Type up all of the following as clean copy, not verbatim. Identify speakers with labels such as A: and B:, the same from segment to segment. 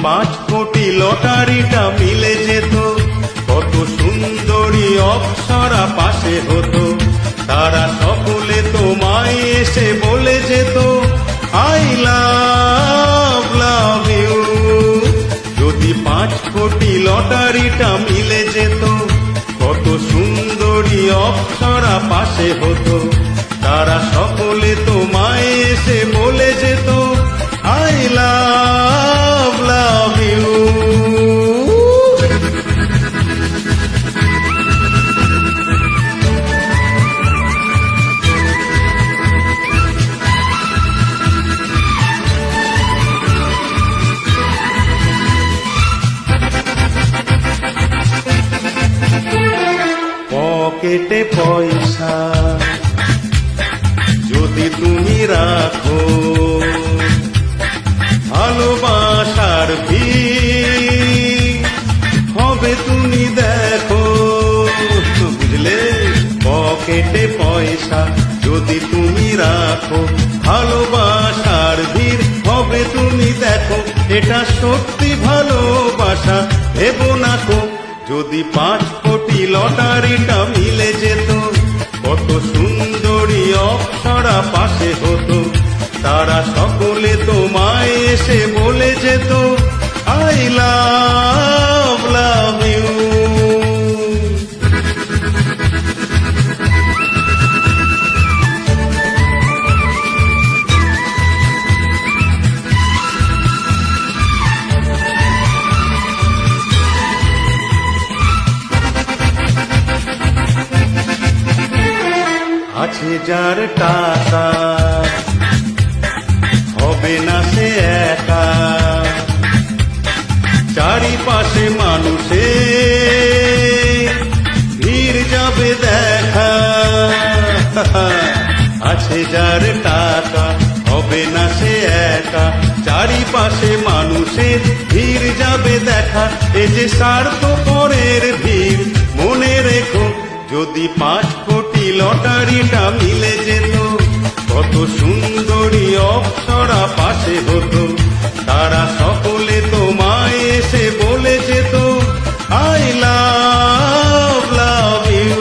A: 5 কোটি লটারিটা মিলে যেত, কত সুন্দরী অপ্সরা পাশে হতো, তারা সকলে তোমায় এসে বলে যেত আই লাভ লাভ ইউ। যদি 5 কোটি লটারিটা মিলে যেত, কত সুন্দরী অপ্সরা পাশে হতো, তারা সকলে তোমায় এসে বলে যেত আই লাভ লাভ ইউ। পকেটে পয়সা যদি তুমি রাখো, ভালোবাসার ভিড় হবে তুমি দেখো, বুঝলে? পকেটে পয়সা যদি তুমি রাখো, ভালোবাসার ভিড় হবে তুমি দেখো, এটা সত্যি ভালোবাসা, ভেবো না কো। যদি 5 কোটি লটারিটা মিলে যেত, কত সুন্দরী অপ্সরা পাশে হতো, তারা সকলে তোমায় এসে বলে যেত আই লাভ লাভ ইউ। আছে যার টাকা হবে না সে একা, চারিপাশে মানুষে ভিড় যাবে দেখা। আছে যার টাকা হবে না সে একা, চারিপাশে মানুষের ভিড় যাবে দেখা, এ যে স্বার্থপরের ভিড় মনে রেখো। যদি 5 কোটি লটারিটা মিলে যেত, কত সুন্দরী অপ্সরা পাশে হতো, তারা সকলে তোমায় এসে বলে যেত আই লাভ লাভ ইউ।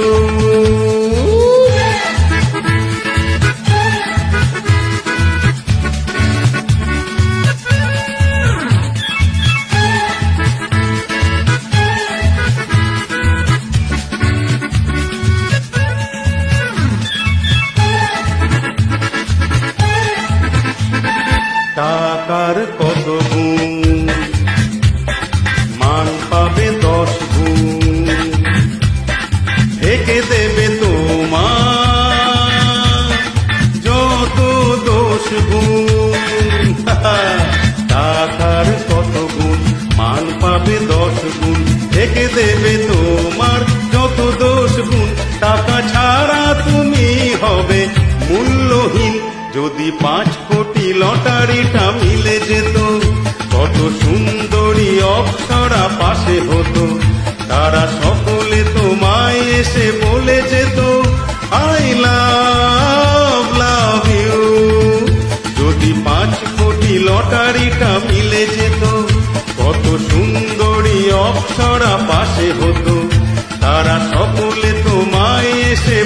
A: টাকার কত গুণ, মান পাবে 10 গুণ, ঢেকে দেবে তোমার যত দোষ গুণ। টাকার কত গুণ, মান পাবে 10 গুণ, ঢেকে দেবে তোমার যত দোষ গুণ, টাকা ছাড়া তুমি হবে মূল্যহীন। যদি 5 কোটি লটারিটা মিলে যেত, কত সুন্দরী অপ্সরা পাশে হতো, তারা সকলে তোমায় এসে বলে যেত আই লাভ লাভ ইউ। যদি 5 কোটি লটারিটা মিলে যেত, কত সুন্দরী অপ্সরা পাশে হতো, তারা সকলে তোমায় এসে